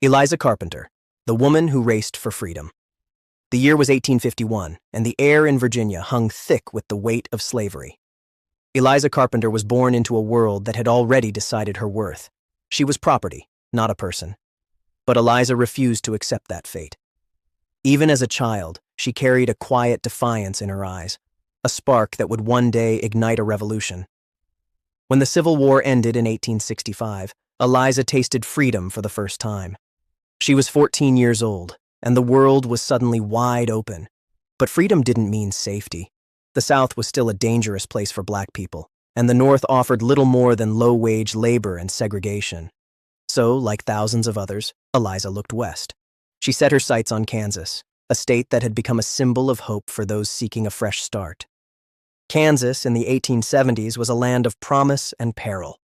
Eliza Carpenter, the woman who raced for freedom. The year was 1851, and the air in Virginia hung thick with the weight of slavery. Eliza Carpenter was born into a world that had already decided her worth. She was property, not a person. But Eliza refused to accept that fate. Even as a child, she carried a quiet defiance in her eyes, a spark that would one day ignite a revolution. When the Civil War ended in 1865, Eliza tasted freedom for the first time. She was 14 years old, and the world was suddenly wide open. But freedom didn't mean safety. The South was still a dangerous place for Black people, and the North offered little more than low-wage labor and segregation. So, like thousands of others, Eliza looked west. She set her sights on Kansas, a state that had become a symbol of hope for those seeking a fresh start. Kansas in the 1870s was a land of promise and peril.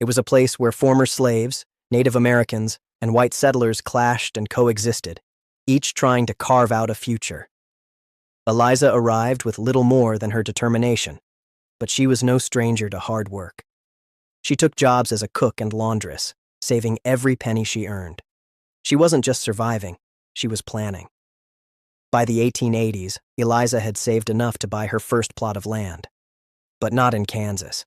It was a place where former slaves, Native Americans, and white settlers clashed and coexisted, each trying to carve out a future. Eliza arrived with little more than her determination, but she was no stranger to hard work. She took jobs as a cook and laundress, saving every penny she earned. She wasn't just surviving, she was planning. By the 1880s, Eliza had saved enough to buy her first plot of land. But not in Kansas.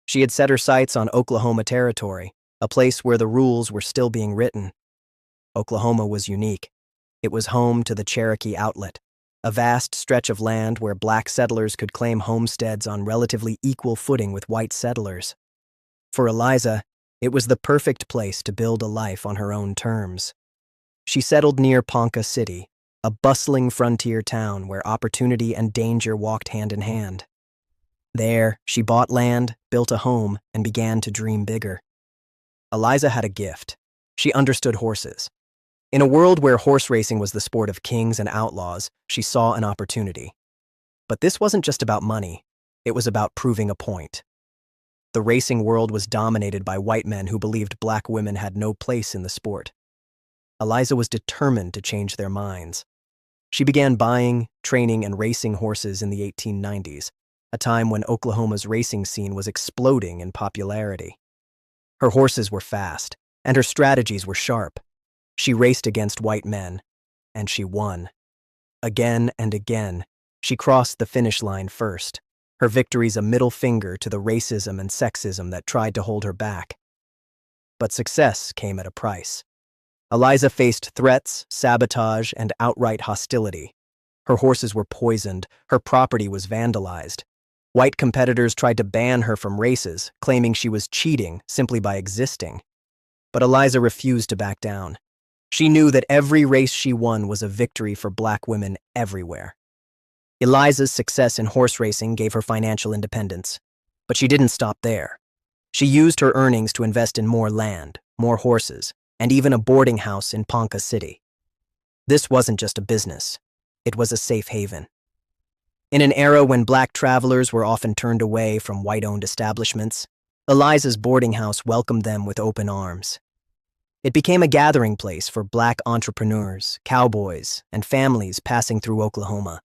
She had set her sights on Oklahoma Territory, a place where the rules were still being written. Oklahoma was unique. It was home to the Cherokee Outlet, a vast stretch of land where Black settlers could claim homesteads on relatively equal footing with white settlers. For Eliza, it was the perfect place to build a life on her own terms. She settled near Ponca City, a bustling frontier town where opportunity and danger walked hand in hand. There, she bought land, built a home, and began to dream bigger. Eliza had a gift. She understood horses. In a world where horse racing was the sport of kings and outlaws, she saw an opportunity. But this wasn't just about money. It was about proving a point. The racing world was dominated by white men who believed Black women had no place in the sport. Eliza was determined to change their minds. She began buying, training, and racing horses in the 1890s, a time when Oklahoma's racing scene was exploding in popularity. Her horses were fast, and her strategies were sharp. She raced against white men, and she won. Again and again, she crossed the finish line first, her victories a middle finger to the racism and sexism that tried to hold her back. But success came at a price. Eliza faced threats, sabotage, and outright hostility. Her horses were poisoned, her property was vandalized. White competitors tried to ban her from races, claiming she was cheating simply by existing. But Eliza refused to back down. She knew that every race she won was a victory for Black women everywhere. Eliza's success in horse racing gave her financial independence. But she didn't stop there. She used her earnings to invest in more land, more horses, and even a boarding house in Ponca City. This wasn't just a business. It was a safe haven. In an era when Black travelers were often turned away from white-owned establishments, Eliza's boarding house welcomed them with open arms. It became a gathering place for Black entrepreneurs, cowboys, and families passing through Oklahoma.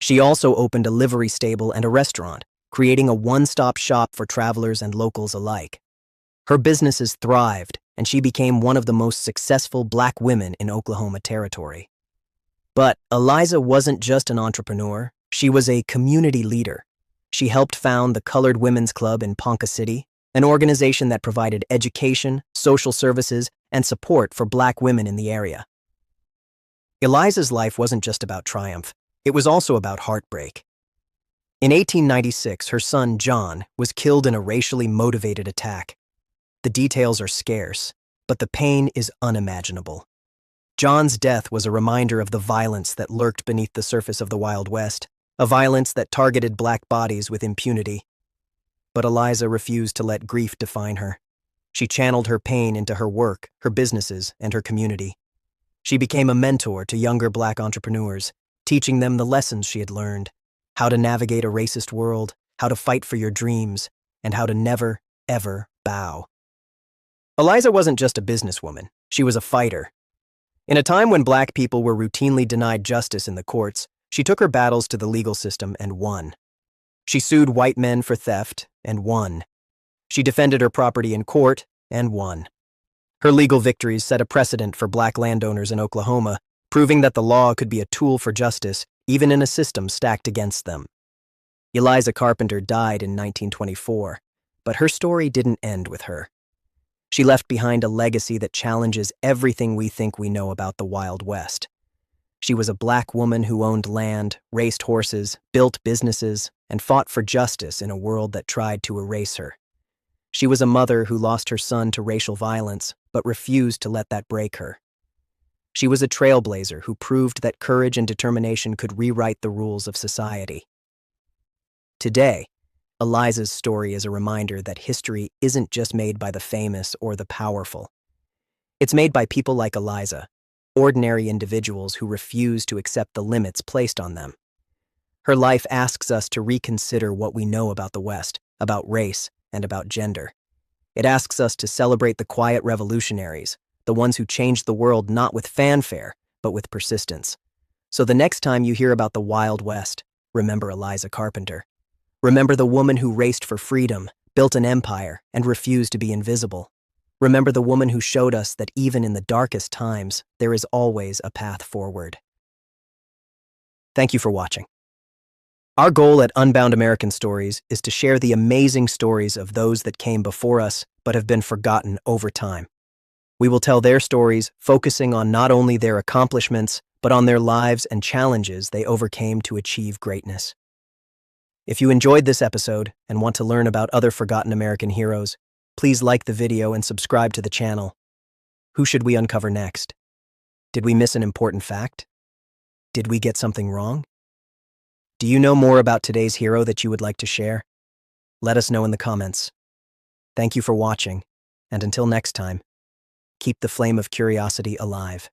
She also opened a livery stable and a restaurant, creating a one-stop shop for travelers and locals alike. Her businesses thrived, and she became one of the most successful Black women in Oklahoma Territory. But Eliza wasn't just an entrepreneur. She was a community leader. She helped found the Colored Women's Club in Ponca City, an organization that provided education, social services, and support for Black women in the area. Eliza's life wasn't just about triumph. It was also about heartbreak. In 1896, her son, John, was killed in a racially motivated attack. The details are scarce, but the pain is unimaginable. John's death was a reminder of the violence that lurked beneath the surface of the Wild West, a violence that targeted Black bodies with impunity. But Eliza refused to let grief define her. She channeled her pain into her work, her businesses, and her community. She became a mentor to younger Black entrepreneurs, teaching them the lessons she had learned, how to navigate a racist world, how to fight for your dreams, and how to never, ever bow. Eliza wasn't just a businesswoman, she was a fighter. In a time when Black people were routinely denied justice in the courts, she took her battles to the legal system and won. She sued white men for theft and won. She defended her property in court and won. Her legal victories set a precedent for black landowners in Oklahoma, proving that the law could be a tool for justice, even in a system stacked against them. Eliza Carpenter died in 1924, but her story didn't end with her. She left behind a legacy that challenges everything we think we know about the Wild West. She was a black woman who owned land, raced horses, built businesses, and fought for justice in a world that tried to erase her. She was a mother who lost her son to racial violence, but refused to let that break her. She was a trailblazer who proved that courage and determination could rewrite the rules of society. Today, Eliza's story is a reminder that history isn't just made by the famous or the powerful. It's made by people like Eliza, ordinary individuals who refuse to accept the limits placed on them. Her life asks us to reconsider what we know about the West, about race, and about gender. It asks us to celebrate the quiet revolutionaries, the ones who changed the world not with fanfare, but with persistence. So the next time you hear about the Wild West, remember Eliza Carpenter. Remember the woman who raced for freedom, built an empire, and refused to be invisible. Remember the woman who showed us that even in the darkest times, there is always a path forward. Thank you for watching. Our goal at Unbound American Stories is to share the amazing stories of those that came before us but have been forgotten over time. We will tell their stories, focusing on not only their accomplishments, but on their lives and challenges they overcame to achieve greatness. If you enjoyed this episode and want to learn about other forgotten American heroes, please like the video and subscribe to the channel. Who should we uncover next? Did we miss an important fact? Did we get something wrong? Do you know more about today's hero that you would like to share? Let us know in the comments. Thank you for watching, and until next time, keep the flame of curiosity alive.